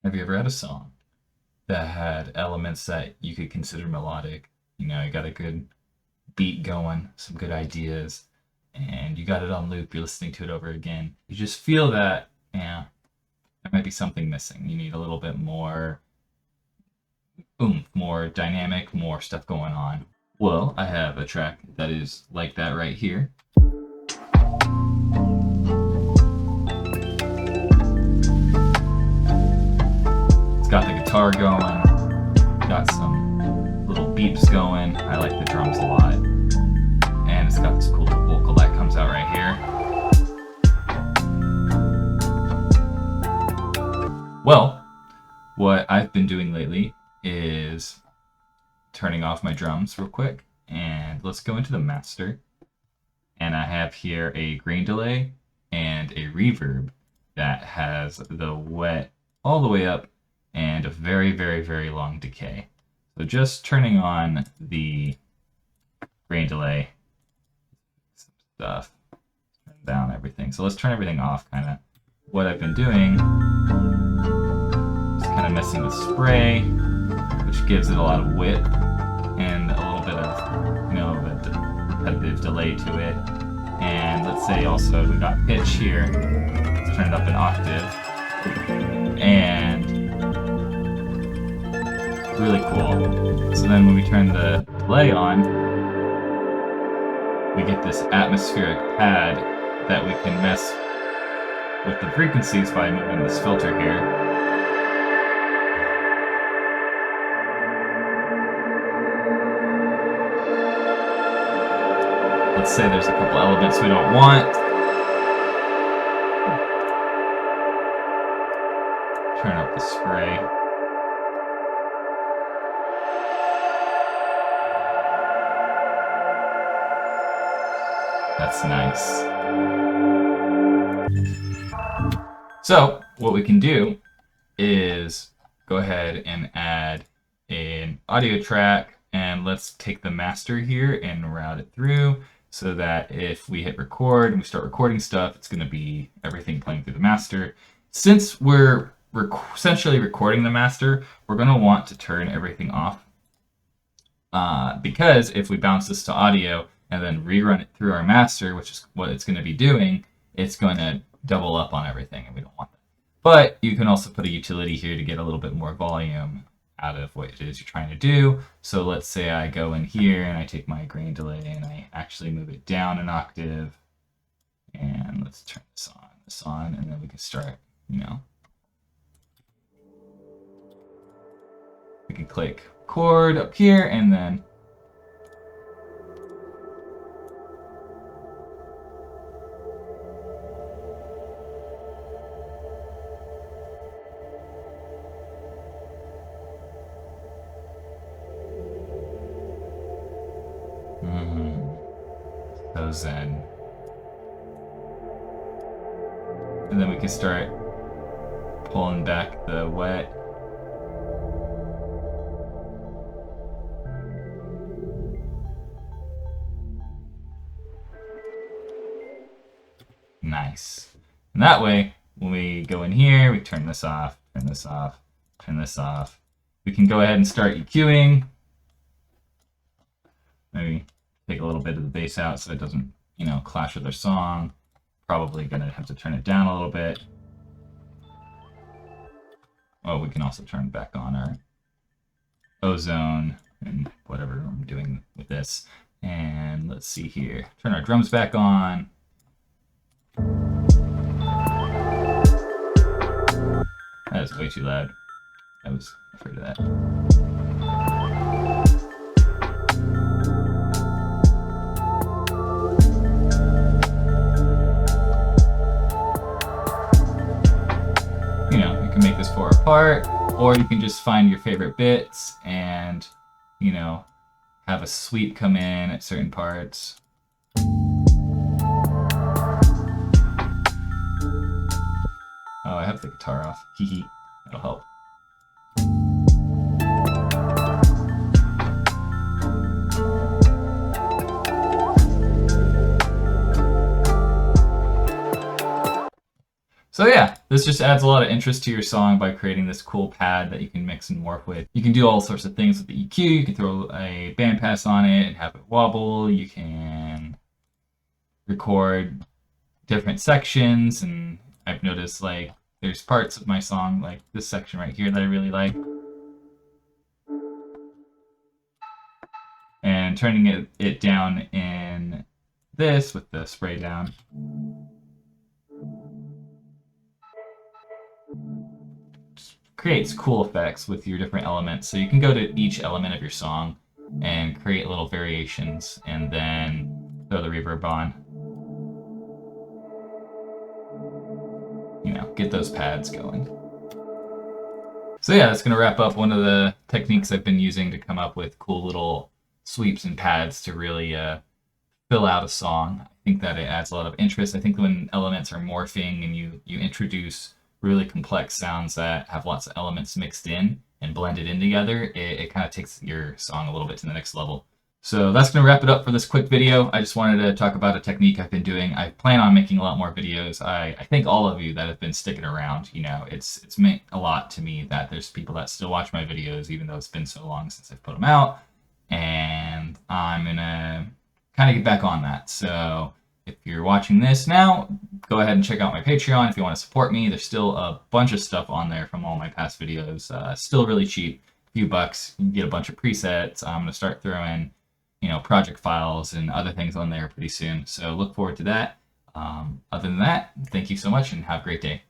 Have you ever had a song that had elements that you could consider melodic? You know, you got a good beat going, some good ideas, and you got it on loop, you're listening to it over again. You just feel that, yeah, there might be something missing. You need a little bit more oomph, more dynamic, more stuff going on. Well, I have a track that is like that right here. It's got the guitar going, got some little beeps going. I like the drums a lot. And it's got this cool little vocal that comes out right here. Well, what I've been doing lately is turning off my drums real quick, and let's go into the master. And I have here a grain delay and a reverb that has the wet all the way up and a very, very, very long decay. So just turning on the grain delay, some stuff, turn down everything. So let's turn everything off, kind of. What I've been doing is kind of messing with spray, which gives it a lot of width and a little bit of, you know, a repetitive delay to it. And let's say also we got pitch here. Let's turn it up an octave. And really cool. So then when we turn the delay on, we get this atmospheric pad that we can mess with the frequencies by moving this filter here. Let's say there's a couple elements we don't want. Turn up the spray. That's nice. So what we can do is go ahead and add an audio track, and let's take the master here and route it through so that if we hit record and we start recording stuff, it's going to be everything playing through the master. Since we're essentially recording the master, we're going to want to turn everything off because if we bounce this to audio and then rerun it through our master, which is what it's going to be doing, it's going to double up on everything, and we don't want that. But you can also put a utility here to get a little bit more volume out of what it is you're trying to do. So let's say I go in here and I take my grain delay and I actually move it down an octave, and let's turn this on, and then we can start, you know. We can click record up here, and then so zen. And then we can start pulling back the wet. Nice. And that way, when we go in here, we turn this off, turn this off, turn this off. We can go ahead and start EQing. Maybe take a little bit of the bass out so it doesn't, you know, clash with our song. Probably gonna have to turn it down a little bit. Oh, we can also turn back on our ozone and whatever I'm doing with this. And let's see here. Turn our drums back on. That is way too loud. I was afraid of that. You know, you can make this 4 apart, or you can just find your favorite bits and, you know, have a sweep come in at certain parts. Oh, I have the guitar off. Hee hee. That'll help. So yeah, This just adds a lot of interest to your song by creating this cool pad that you can mix and morph with. You can do all sorts of things with the EQ. You can throw a bandpass on it and have it wobble. You can record different sections, and I've noticed like there's parts of my song, like this section right here, that I really like. And turning it down in this with the spray down. Creates cool effects with your different elements. So you can go to each element of your song and create little variations and then throw the reverb on. You know, get those pads going. So yeah, that's gonna wrap up one of the techniques I've been using to come up with cool little sweeps and pads to really fill out a song. I think that it adds a lot of interest. I think when elements are morphing and you introduce really complex sounds that have lots of elements mixed in and blended in together, it kind of takes your song a little bit to the next level. So that's going to wrap it up for this quick video. I just wanted to talk about a technique I've been doing. I plan on making a lot more videos. I thank all of you that have been sticking around. You know, it's meant a lot to me that there's people that still watch my videos, even though it's been so long since I've put them out. And I'm going to kind of get back on that. So if you're watching this now, go ahead and check out my Patreon if you want to support me. There's still a bunch of stuff on there from all my past videos. Still really cheap, a few bucks. You can get a bunch of presets. I'm going to start throwing, you know, project files and other things on there pretty soon. So look forward to that. Other than that, thank you so much and have a great day.